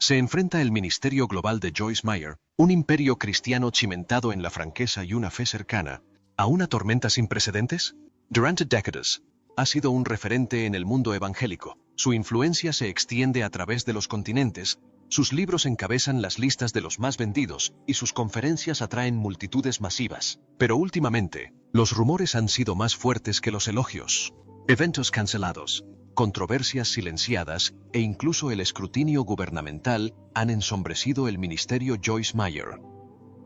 se enfrenta el ministerio global de Joyce Meyer, un imperio cristiano cimentado en la franqueza y una fe cercana, a una tormenta sin precedentes. Durante décadas, ha sido un referente en el mundo evangélico. Su influencia se extiende a través de los continentes, sus libros encabezan las listas de los más vendidos y sus conferencias atraen multitudes masivas. Pero últimamente, los rumores han sido más fuertes que los elogios. Eventos cancelados, controversias silenciadas e incluso el escrutinio gubernamental han ensombrecido el ministerio Joyce Meyer.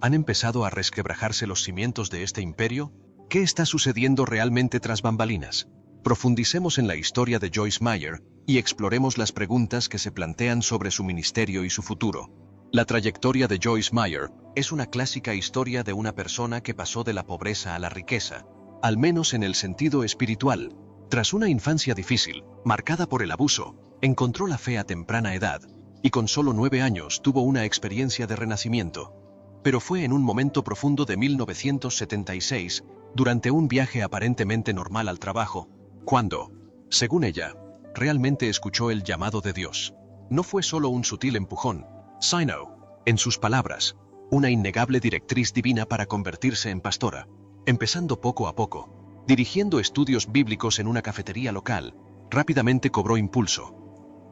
¿Han empezado a resquebrajarse los cimientos de este imperio? ¿Qué está sucediendo realmente tras bambalinas? Profundicemos en la historia de Joyce Meyer y exploremos las preguntas que se plantean sobre su ministerio y su futuro. La trayectoria de Joyce Meyer es una clásica historia de una persona que pasó de la pobreza a la riqueza, al menos en el sentido espiritual. Tras una infancia difícil, marcada por el abuso, encontró la fe a temprana edad, y con solo 9 años tuvo una experiencia de renacimiento. Pero fue en un momento profundo de 1976, durante un viaje aparentemente normal al trabajo, cuando, según ella, realmente escuchó el llamado de Dios. No fue solo un sutil empujón, sino, en sus palabras, una innegable directriz divina para convertirse en pastora. Empezando poco a poco, dirigiendo estudios bíblicos en una cafetería local, rápidamente cobró impulso.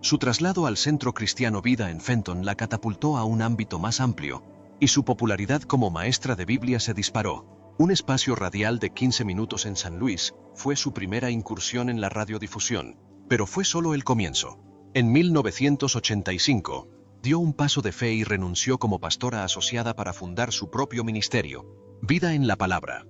Su traslado al Centro Cristiano Vida en Fenton la catapultó a un ámbito más amplio, y su popularidad como maestra de Biblia se disparó. Un espacio radial de 15 minutos en San Luis fue su primera incursión en la radiodifusión, pero fue solo el comienzo. En 1985, dio un paso de fe y renunció como pastora asociada para fundar su propio ministerio, Vida en la Palabra.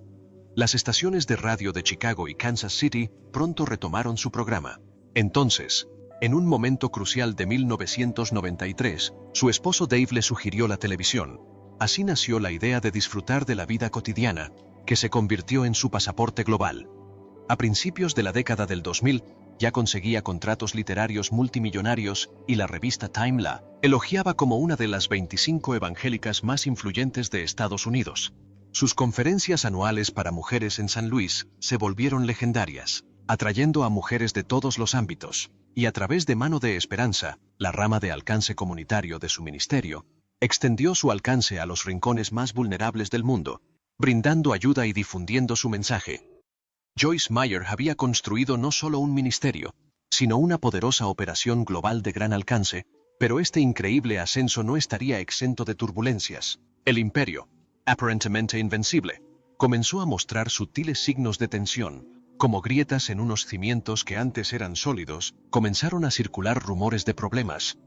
Las estaciones de radio de Chicago y Kansas City pronto retomaron su programa. Entonces, en un momento crucial de 1993, su esposo Dave le sugirió la televisión. Así nació la idea de disfrutar de la vida cotidiana, que se convirtió en su pasaporte global. A principios de la década del 2000, ya conseguía contratos literarios multimillonarios y la revista Time la elogiaba como una de las 25 evangélicas más influyentes de Estados Unidos. Sus conferencias anuales para mujeres en San Luis se volvieron legendarias, atrayendo a mujeres de todos los ámbitos, y a través de Mano de Esperanza, la rama de alcance comunitario de su ministerio, extendió su alcance a los rincones más vulnerables del mundo, brindando ayuda y difundiendo su mensaje. Joyce Meyer había construido no solo un ministerio, sino una poderosa operación global de gran alcance, pero este increíble ascenso no estaría exento de turbulencias. El imperio, aparentemente invencible, comenzó a mostrar sutiles signos de tensión, como grietas en unos cimientos que antes eran sólidos. Comenzaron a circular rumores de problemas.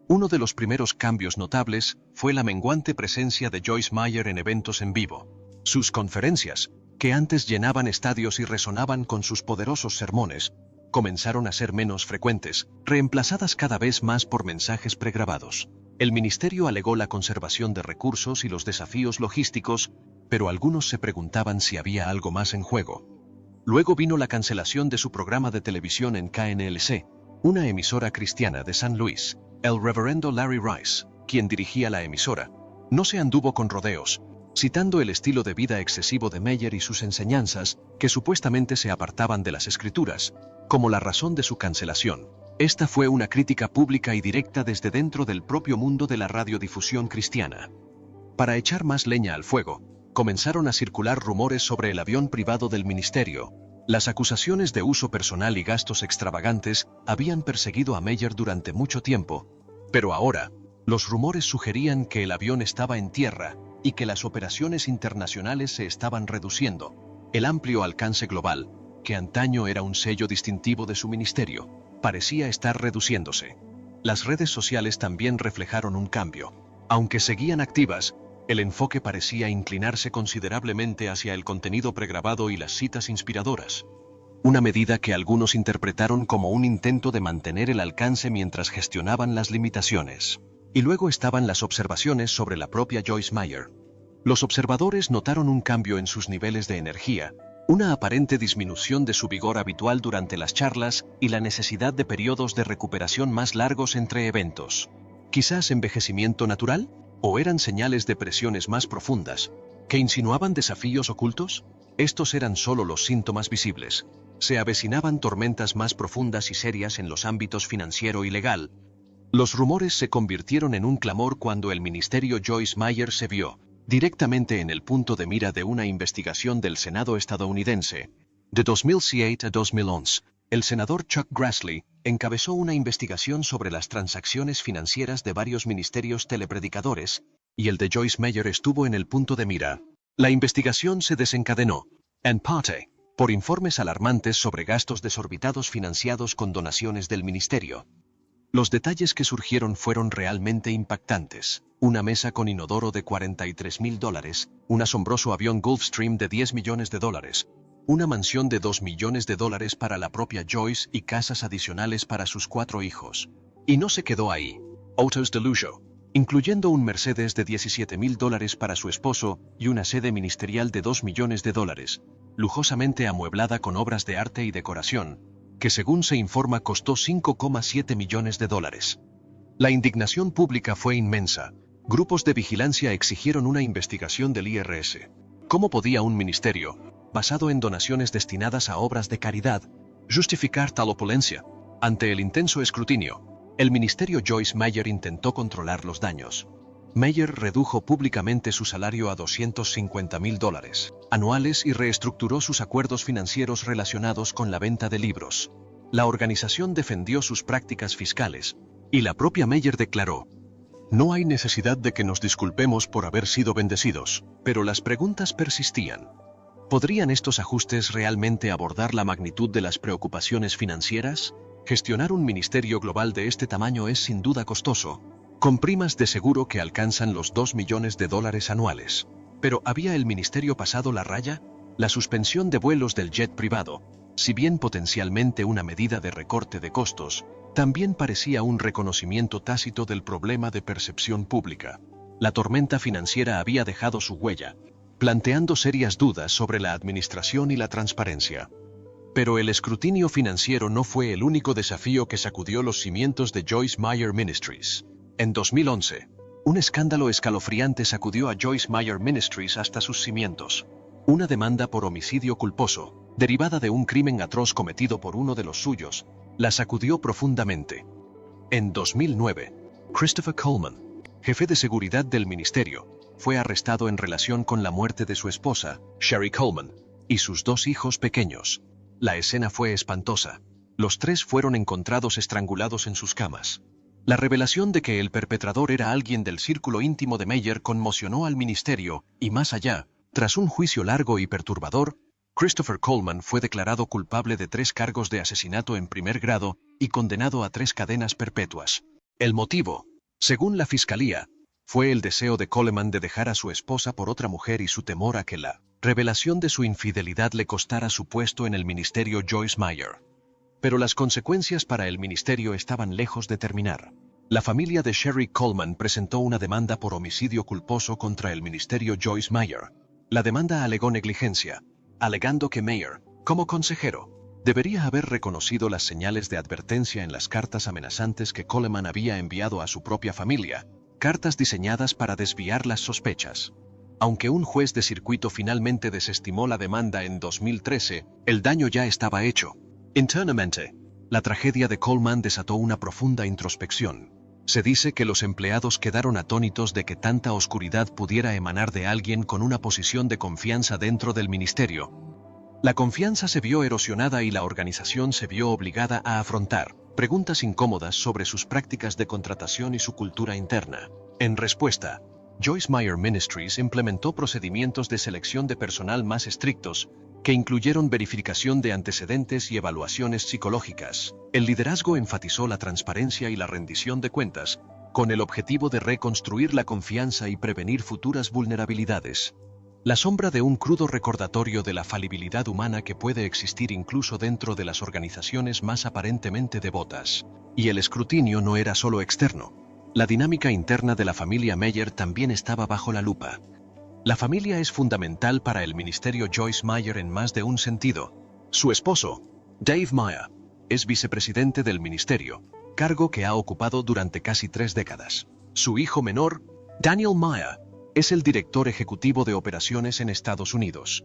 Uno de los primeros cambios notables fue la menguante presencia de Joyce Meyer en eventos en vivo. Sus conferencias, que antes llenaban estadios y resonaban con sus poderosos sermones, comenzaron a ser menos frecuentes, reemplazadas cada vez más por mensajes pregrabados. El ministerio alegó la conservación de recursos y los desafíos logísticos, pero algunos se preguntaban si había algo más en juego. Luego vino la cancelación de su programa de televisión en KNLC, una emisora cristiana de San Luis. El reverendo Larry Rice, quien dirigía la emisora, no se anduvo con rodeos, citando el estilo de vida excesivo de Meyer y sus enseñanzas, que supuestamente se apartaban de las Escrituras, como la razón de su cancelación. Esta fue una crítica pública y directa desde dentro del propio mundo de la radiodifusión cristiana. Para echar más leña al fuego, comenzaron a circular rumores sobre el avión privado del ministerio. Las acusaciones de uso personal y gastos extravagantes habían perseguido a Meyer durante mucho tiempo, pero ahora, los rumores sugerían que el avión estaba en tierra y que las operaciones internacionales se estaban reduciendo. El amplio alcance global, que antaño era un sello distintivo de su ministerio, parecía estar reduciéndose. Las redes sociales también reflejaron un cambio. Aunque seguían activas, el enfoque parecía inclinarse considerablemente hacia el contenido pregrabado y las citas inspiradoras. Una medida que algunos interpretaron como un intento de mantener el alcance mientras gestionaban las limitaciones. Y luego estaban las observaciones sobre la propia Joyce Meyer. Los observadores notaron un cambio en sus niveles de energía, una aparente disminución de su vigor habitual durante las charlas y la necesidad de periodos de recuperación más largos entre eventos. ¿Quizás envejecimiento natural? ¿O eran señales de presiones más profundas, que insinuaban desafíos ocultos? Estos eran solo los síntomas visibles. Se avecinaban tormentas más profundas y serias en los ámbitos financiero y legal. Los rumores se convirtieron en un clamor cuando el ministerio Joyce Meyer se vio directamente en el punto de mira de una investigación del Senado estadounidense. De 2007 a 2011, el senador Chuck Grassley encabezó una investigación sobre las transacciones financieras de varios ministerios telepredicadores, y el de Joyce Meyer estuvo en el punto de mira. La investigación se desencadenó, en parte, por informes alarmantes sobre gastos desorbitados financiados con donaciones del ministerio. Los detalles que surgieron fueron realmente impactantes. Una mesa con inodoro de $43,000, un asombroso avión Gulfstream de $10 millones, una mansión de $2 millones para la propia Joyce y casas adicionales para sus 4 hijos. Y no se quedó ahí. Autos de lujo, incluyendo un Mercedes de $17,000 para su esposo y una sede ministerial de $2 millones, lujosamente amueblada con obras de arte y decoración, que según se informa costó $5,7 millones. La indignación pública fue inmensa. Grupos de vigilancia exigieron una investigación del IRS. ¿Cómo podía un ministerio, basado en donaciones destinadas a obras de caridad, justificar tal opulencia? Ante el intenso escrutinio, el ministerio Joyce Meyer intentó controlar los daños. Meyer redujo públicamente su salario a $250,000 anuales y reestructuró sus acuerdos financieros relacionados con la venta de libros. La organización defendió sus prácticas fiscales, y la propia Meyer declaró: "No hay necesidad de que nos disculpemos por haber sido bendecidos", pero las preguntas persistían. ¿Podrían estos ajustes realmente abordar la magnitud de las preocupaciones financieras? Gestionar un ministerio global de este tamaño es sin duda costoso, con primas de seguro que alcanzan los $2 millones anuales. Pero ¿había el ministerio pasado la raya? La suspensión de vuelos del jet privado, si bien potencialmente una medida de recorte de costos, también parecía un reconocimiento tácito del problema de percepción pública. La tormenta financiera había dejado su huella, planteando serias dudas sobre la administración y la transparencia. Pero el escrutinio financiero no fue el único desafío que sacudió los cimientos de Joyce Meyer Ministries. En 2011, un escándalo escalofriante sacudió a Joyce Meyer Ministries hasta sus cimientos. Una demanda por homicidio culposo, derivada de un crimen atroz cometido por uno de los suyos, la sacudió profundamente. En 2009, Christopher Coleman, jefe de seguridad del ministerio, fue arrestado en relación con la muerte de su esposa, Sherry Coleman, y sus 2 hijos pequeños. La escena fue espantosa. Los 3 fueron encontrados estrangulados en sus camas. La revelación de que el perpetrador era alguien del círculo íntimo de Meyer conmocionó al ministerio, y más allá, tras un juicio largo y perturbador, Christopher Coleman fue declarado culpable de 3 cargos de asesinato en primer grado y condenado a 3 cadenas perpetuas. El motivo, según la fiscalía, fue el deseo de Coleman de dejar a su esposa por otra mujer y su temor a que la revelación de su infidelidad le costara su puesto en el ministerio Joyce Meyer. Pero las consecuencias para el ministerio estaban lejos de terminar. La familia de Sherry Coleman presentó una demanda por homicidio culposo contra el ministerio Joyce Meyer. La demanda alegó negligencia, alegando que Meyer, como consejero, debería haber reconocido las señales de advertencia en las cartas amenazantes que Coleman había enviado a su propia familia, cartas diseñadas para desviar las sospechas. Aunque un juez de circuito finalmente desestimó la demanda en 2013, el daño ya estaba hecho. Internamente, la tragedia de Coleman desató una profunda introspección. Se dice que los empleados quedaron atónitos de que tanta oscuridad pudiera emanar de alguien con una posición de confianza dentro del ministerio. La confianza se vio erosionada y la organización se vio obligada a afrontar preguntas incómodas sobre sus prácticas de contratación y su cultura interna. En respuesta, Joyce Meyer Ministries implementó procedimientos de selección de personal más estrictos, que incluyeron verificación de antecedentes y evaluaciones psicológicas. El liderazgo enfatizó la transparencia y la rendición de cuentas, con el objetivo de reconstruir la confianza y prevenir futuras vulnerabilidades. La sombra de un crudo recordatorio de la falibilidad humana que puede existir incluso dentro de las organizaciones más aparentemente devotas. Y el escrutinio no era solo externo. La dinámica interna de la familia Meyer también estaba bajo la lupa. La familia es fundamental para el ministerio Joyce Meyer en más de un sentido. Su esposo, Dave Meyer, es vicepresidente del ministerio, cargo que ha ocupado durante casi 3 décadas. Su hijo menor, Daniel Meyer, es el director ejecutivo de operaciones en Estados Unidos.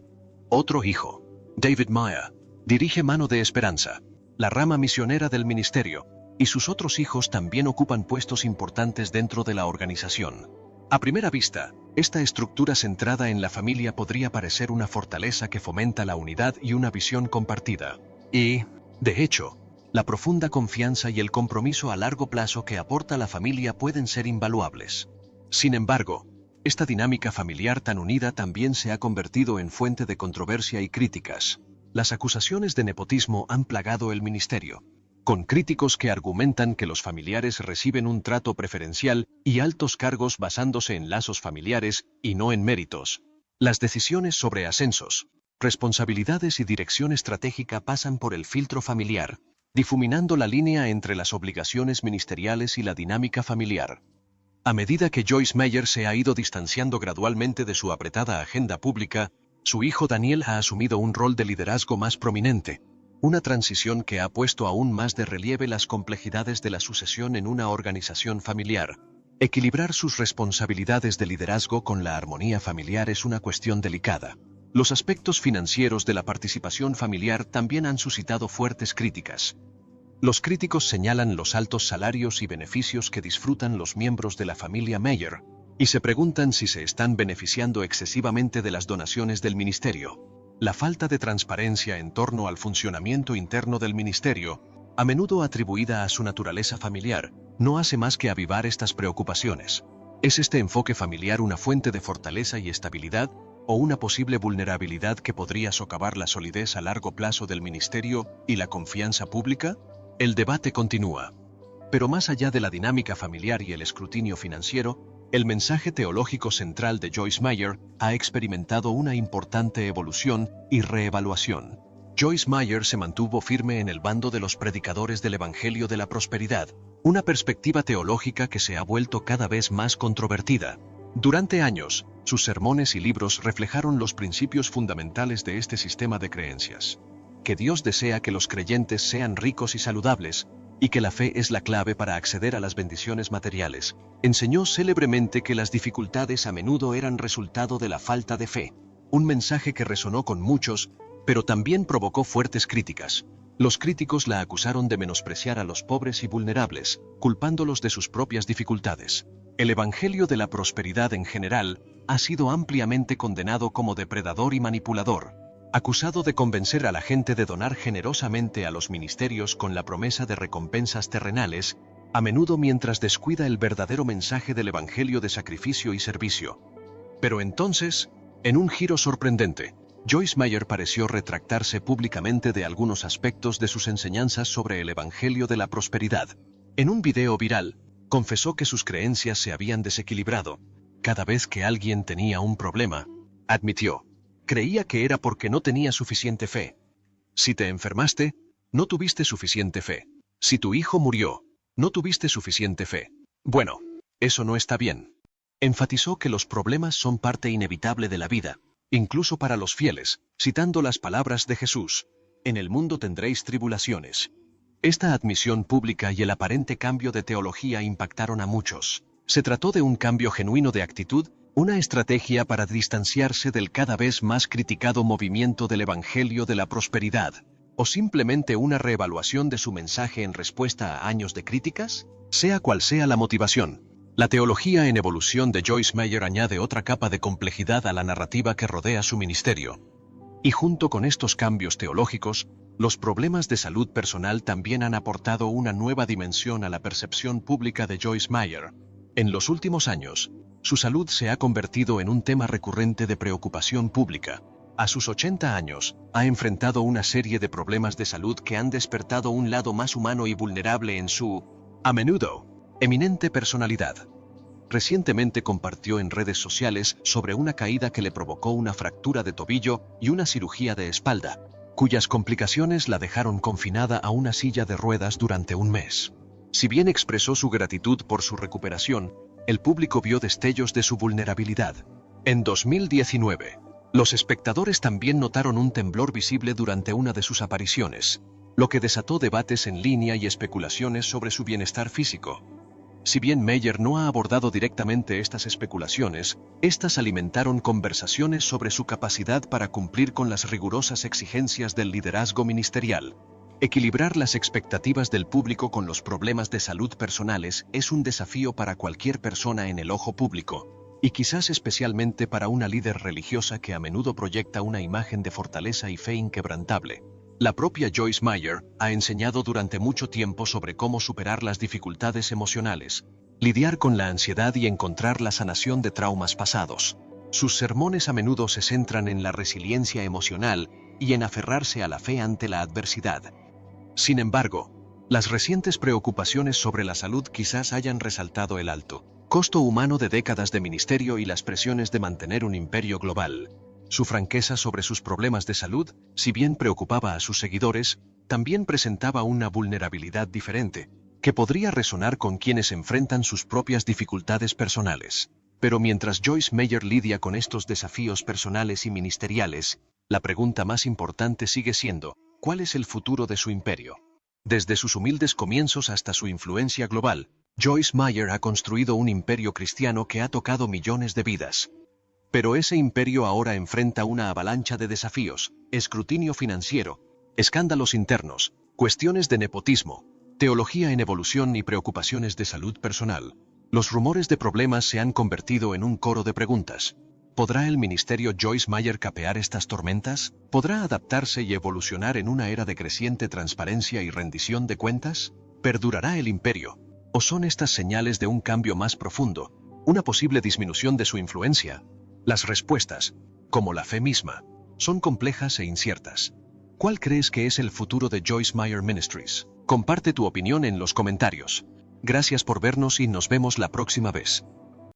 Otro hijo, David Meyer, dirige Mano de Esperanza, la rama misionera del ministerio, y sus otros hijos también ocupan puestos importantes dentro de la organización. A primera vista, esta estructura centrada en la familia podría parecer una fortaleza que fomenta la unidad y una visión compartida. Y, de hecho, la profunda confianza y el compromiso a largo plazo que aporta la familia pueden ser invaluables. Sin embargo, esta dinámica familiar tan unida también se ha convertido en fuente de controversia y críticas. Las acusaciones de nepotismo han plagado el ministerio, con críticos que argumentan que los familiares reciben un trato preferencial y altos cargos basándose en lazos familiares y no en méritos. Las decisiones sobre ascensos, responsabilidades y dirección estratégica pasan por el filtro familiar, difuminando la línea entre las obligaciones ministeriales y la dinámica familiar. A medida que Joyce Meyer se ha ido distanciando gradualmente de su apretada agenda pública, su hijo Daniel ha asumido un rol de liderazgo más prominente, una transición que ha puesto aún más de relieve las complejidades de la sucesión en una organización familiar. Equilibrar sus responsabilidades de liderazgo con la armonía familiar es una cuestión delicada. Los aspectos financieros de la participación familiar también han suscitado fuertes críticas. Los críticos señalan los altos salarios y beneficios que disfrutan los miembros de la familia Meyer, y se preguntan si se están beneficiando excesivamente de las donaciones del ministerio. La falta de transparencia en torno al funcionamiento interno del ministerio, a menudo atribuida a su naturaleza familiar, no hace más que avivar estas preocupaciones. ¿Es este enfoque familiar una fuente de fortaleza y estabilidad, o una posible vulnerabilidad que podría socavar la solidez a largo plazo del ministerio y la confianza pública? El debate continúa. Pero más allá de la dinámica familiar y el escrutinio financiero, el mensaje teológico central de Joyce Meyer ha experimentado una importante evolución y reevaluación. Joyce Meyer se mantuvo firme en el bando de los predicadores del Evangelio de la Prosperidad, una perspectiva teológica que se ha vuelto cada vez más controvertida. Durante años, sus sermones y libros reflejaron los principios fundamentales de este sistema de creencias. Que Dios desea que los creyentes sean ricos y saludables, y que la fe es la clave para acceder a las bendiciones materiales. Enseñó célebremente que las dificultades a menudo eran resultado de la falta de fe, un mensaje que resonó con muchos, pero también provocó fuertes críticas. Los críticos la acusaron de menospreciar a los pobres y vulnerables, culpándolos de sus propias dificultades. El Evangelio de la Prosperidad en general ha sido ampliamente condenado como depredador y manipulador, acusado de convencer a la gente de donar generosamente a los ministerios con la promesa de recompensas terrenales, a menudo mientras descuida el verdadero mensaje del Evangelio de sacrificio y servicio. Pero entonces, en un giro sorprendente, Joyce Meyer pareció retractarse públicamente de algunos aspectos de sus enseñanzas sobre el Evangelio de la Prosperidad. En un video viral, confesó que sus creencias se habían desequilibrado. Cada vez que alguien tenía un problema, admitió, creía que era porque no tenía suficiente fe. Si te enfermaste, no tuviste suficiente fe. Si tu hijo murió, no tuviste suficiente fe. Bueno, eso no está bien. Enfatizó que los problemas son parte inevitable de la vida, incluso para los fieles, citando las palabras de Jesús: en el mundo tendréis tribulaciones. Esta admisión pública y el aparente cambio de teología impactaron a muchos. Se trató de un cambio genuino de actitud, una estrategia para distanciarse del cada vez más criticado movimiento del Evangelio de la Prosperidad, o simplemente una reevaluación de su mensaje en respuesta a años de críticas. Sea cual sea la motivación, la teología en evolución de Joyce Meyer añade otra capa de complejidad a la narrativa que rodea su ministerio. Y junto con estos cambios teológicos, los problemas de salud personal también han aportado una nueva dimensión a la percepción pública de Joyce Meyer. En los últimos años, su salud se ha convertido en un tema recurrente de preocupación pública. A sus 80 años, ha enfrentado una serie de problemas de salud que han despertado un lado más humano y vulnerable en su, a menudo, eminente personalidad. Recientemente compartió en redes sociales sobre una caída que le provocó una fractura de tobillo y una cirugía de espalda, cuyas complicaciones la dejaron confinada a una silla de ruedas durante un mes. Si bien expresó su gratitud por su recuperación, el público vio destellos de su vulnerabilidad. En 2019, los espectadores también notaron un temblor visible durante una de sus apariciones, lo que desató debates en línea y especulaciones sobre su bienestar físico. Si bien Meyer no ha abordado directamente estas especulaciones, estas alimentaron conversaciones sobre su capacidad para cumplir con las rigurosas exigencias del liderazgo ministerial. Equilibrar las expectativas del público con los problemas de salud personales es un desafío para cualquier persona en el ojo público, y quizás especialmente para una líder religiosa que a menudo proyecta una imagen de fortaleza y fe inquebrantable. La propia Joyce Meyer ha enseñado durante mucho tiempo sobre cómo superar las dificultades emocionales, lidiar con la ansiedad y encontrar la sanación de traumas pasados. Sus sermones a menudo se centran en la resiliencia emocional y en aferrarse a la fe ante la adversidad. Sin embargo, las recientes preocupaciones sobre la salud quizás hayan resaltado el alto costo humano de décadas de ministerio y las presiones de mantener un imperio global. Su franqueza sobre sus problemas de salud, si bien preocupaba a sus seguidores, también presentaba una vulnerabilidad diferente, que podría resonar con quienes enfrentan sus propias dificultades personales. Pero mientras Joyce Meyer lidia con estos desafíos personales y ministeriales, la pregunta más importante sigue siendo: ¿cuál es el futuro de su imperio? Desde sus humildes comienzos hasta su influencia global, Joyce Meyer ha construido un imperio cristiano que ha tocado millones de vidas. Pero ese imperio ahora enfrenta una avalancha de desafíos: escrutinio financiero, escándalos internos, cuestiones de nepotismo, teología en evolución y preocupaciones de salud personal. Los rumores de problemas se han convertido en un coro de preguntas. ¿Podrá el ministerio Joyce Meyer capear estas tormentas? ¿Podrá adaptarse y evolucionar en una era de creciente transparencia y rendición de cuentas? ¿Perdurará el imperio? ¿O son estas señales de un cambio más profundo, una posible disminución de su influencia? Las respuestas, como la fe misma, son complejas e inciertas. ¿Cuál crees que es el futuro de Joyce Meyer Ministries? Comparte tu opinión en los comentarios. Gracias por vernos y nos vemos la próxima vez.